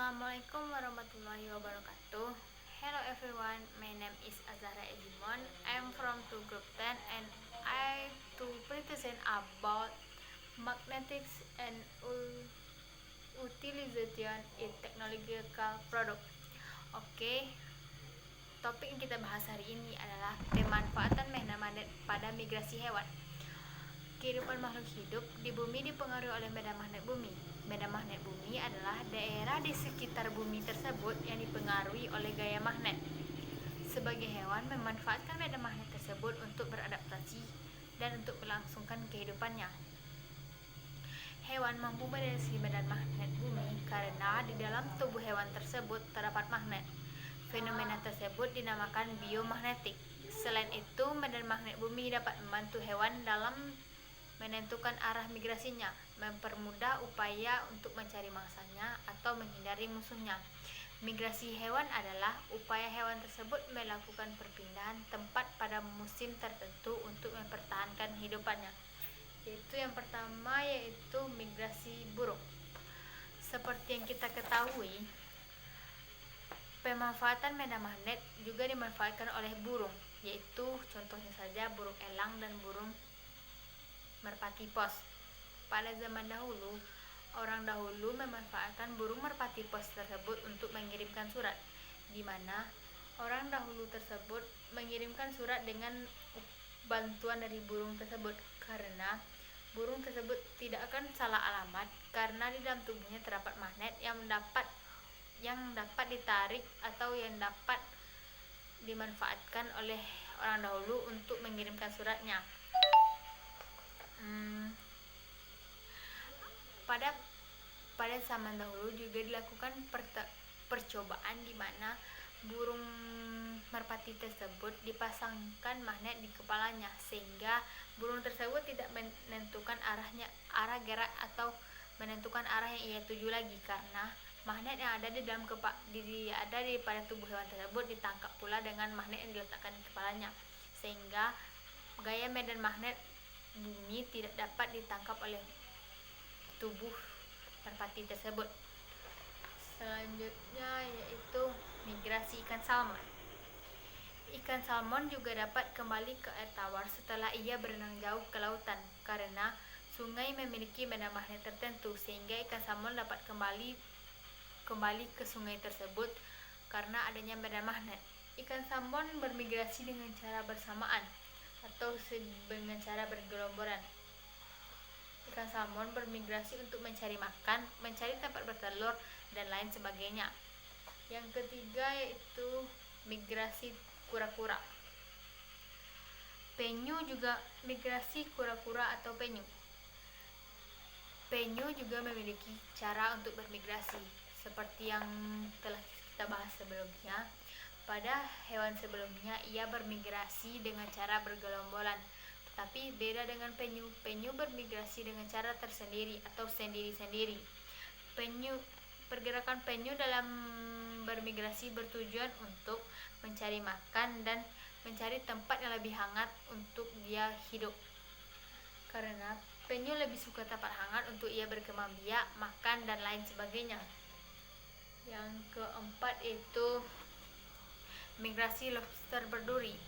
Assalamualaikum warahmatullahi wabarakatuh. Hello everyone, my name is Azahra Edimon. I'm from 2 Group 10 and I to present about magnetics and utilization in technological product. Oke, topik yang kita bahas hari ini adalah pemanfaatan magnet pada migrasi hewan. Kehidupan makhluk hidup di bumi dipengaruhi oleh medan magnet bumi. Medan magnet bumi adalah daerah di sekitar bumi tersebut yang dipengaruhi oleh gaya magnet. Sebagai hewan memanfaatkan medan magnet tersebut untuk beradaptasi dan untuk melangsungkan kehidupannya. Hewan mampu mendeteksi medan magnet bumi karena di dalam tubuh hewan tersebut terdapat magnet. Fenomena tersebut dinamakan biomagnetik. Selain itu, medan magnet bumi dapat membantu hewan dalam menentukan arah migrasinya, mempermudah upaya untuk mencari mangsanya atau menghindari musuhnya. Migrasi hewan adalah upaya hewan tersebut melakukan perpindahan tempat pada musim tertentu untuk mempertahankan hidupannya. Yaitu yang pertama yaitu migrasi burung. Seperti yang kita ketahui, pemanfaatan medan magnet juga dimanfaatkan oleh burung, yaitu contohnya saja burung elang dan burung merpati pos. Pada zaman dahulu, orang dahulu memanfaatkan burung merpati pos tersebut untuk mengirimkan surat, di mana orang dahulu tersebut mengirimkan surat dengan bantuan dari burung tersebut, karena burung tersebut tidak akan salah alamat karena di dalam tubuhnya terdapat magnet yang dapat ditarik atau yang dapat dimanfaatkan oleh orang dahulu untuk mengirimkan suratnya. Pada zaman dahulu juga dilakukan percobaan di mana burung merpati tersebut dipasangkan magnet di kepalanya sehingga burung tersebut tidak menentukan arah gerak atau menentukan arah yang ia tuju lagi, karena magnet yang ada pada tubuh hewan tersebut ditangkap pula dengan magnet yang diletakkan di kepalanya, sehingga gaya medan magnet bumi tidak dapat ditangkap oleh tubuh merpati tersebut. Selanjutnya yaitu migrasi ikan salmon. Ikan salmon juga dapat kembali ke air tawar setelah ia berenang jauh ke lautan, karena sungai memiliki medan magnet tertentu sehingga ikan salmon dapat kembali ke sungai tersebut karena adanya medan magnet. Ikan salmon bermigrasi dengan cara bersamaan atau dengan cara bergelomboran. Ikan salmon bermigrasi untuk mencari makan, mencari tempat bertelur, dan lain sebagainya. Yang ketiga yaitu migrasi kura-kura. Penyu juga migrasi kura-kura atau penyu. Penyu juga memiliki cara untuk bermigrasi, seperti yang telah kita bahas sebelumnya. Pada hewan sebelumnya, ia bermigrasi dengan cara bergelombolan. Tetapi beda dengan penyu. Penyu bermigrasi dengan cara tersendiri atau sendiri-sendiri. Pergerakan penyu dalam bermigrasi bertujuan untuk mencari makan dan mencari tempat yang lebih hangat untuk dia hidup. Karena penyu lebih suka tempat hangat untuk ia berkembang biak, makan, dan lain sebagainya. Yang keempat yaitu migrasi lobster berduri.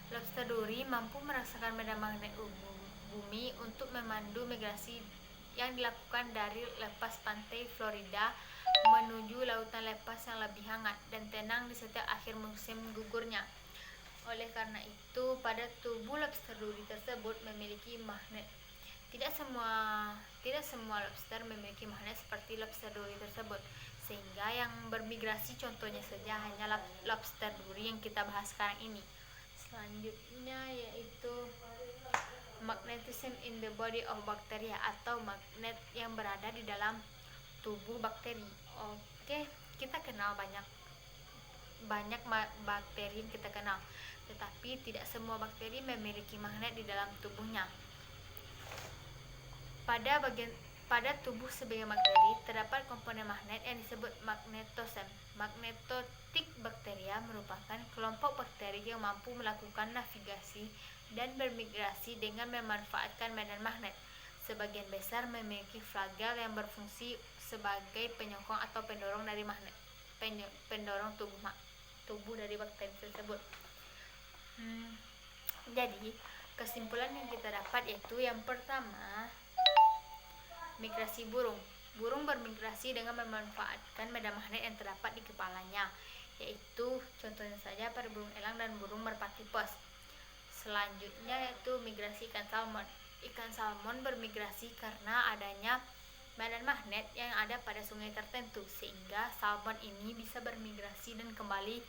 Lobster duri mampu merasakan medan magnet bumi untuk memandu migrasi yang dilakukan dari lepas pantai Florida menuju lautan lepas yang lebih hangat dan tenang di setiap akhir musim gugurnya. Oleh karena itu, pada tubuh lobster duri tersebut memiliki magnet. Tidak semua lobster memiliki magnet seperti lobster duri tersebut, sehingga yang bermigrasi contohnya saja hanya lobster duri yang kita bahas sekarang ini. Selanjutnya yaitu magnetism in the body of bacteria atau magnet yang berada di dalam tubuh bakteri. Oke, kita kenal banyak bakteri yang kita kenal, tetapi tidak semua bakteri memiliki magnet di dalam tubuhnya. Pada tubuh sebagian bakteri terdapat komponen magnet yang disebut magnetosem. Magnetotik bakteria merupakan kelompok bakteri yang mampu melakukan navigasi dan bermigrasi dengan memanfaatkan medan magnet. Sebagian besar memiliki flagel yang berfungsi sebagai penyokong atau pendorong dari magnet, pendorong tubuh dari bakteri tersebut. Jadi kesimpulan yang kita dapat yaitu yang pertama, migrasi burung. Burung bermigrasi dengan memanfaatkan medan magnet yang terdapat di kepalanya, yaitu contohnya saja pada burung elang dan burung merpati pos. Selanjutnya yaitu migrasi ikan salmon. Ikan salmon bermigrasi karena adanya medan magnet yang ada pada sungai tertentu, sehingga salmon ini bisa bermigrasi dan kembali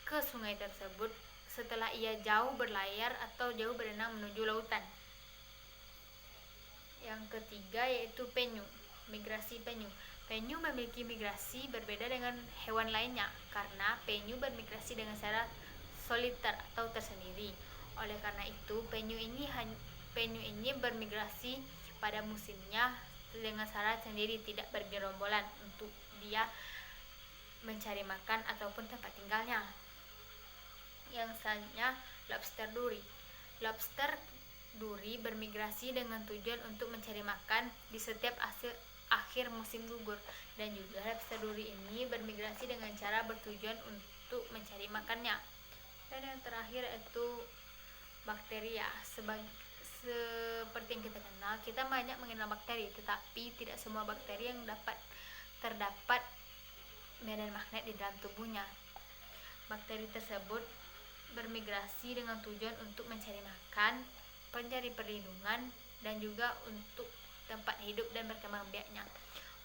ke sungai tersebut setelah ia jauh berlayar atau jauh berenang menuju lautan. Yang ketiga yaitu penyu. Migrasi penyu. Penyu memiliki migrasi berbeda dengan hewan lainnya karena penyu bermigrasi dengan cara soliter atau tersendiri. Oleh karena itu, penyu ini bermigrasi pada musimnya dengan cara sendiri, tidak bergerombolan untuk dia mencari makan ataupun tempat tinggalnya. Yang selanjutnya, lobster duri. Lobster duri bermigrasi dengan tujuan untuk mencari makan di setiap akhir musim gugur, dan juga lobster duri ini bermigrasi dengan cara bertujuan untuk mencari makannya. Dan yang terakhir yaitu bakteria. Seperti yang kita kenal, kita banyak mengenal bakteri, tetapi tidak semua bakteri yang terdapat medan magnet di dalam tubuhnya. Bakteri tersebut bermigrasi dengan tujuan untuk mencari makan, mencari perlindungan, dan juga untuk tempat hidup dan berkembang biaknya.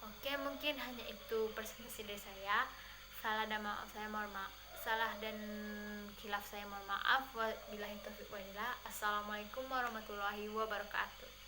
Oke, mungkin hanya itu presentasi dari saya. Salah dan khilaf saya mohon maaf. Wabillahi taufiq walhidayah. Assalamualaikum warahmatullahi wabarakatuh.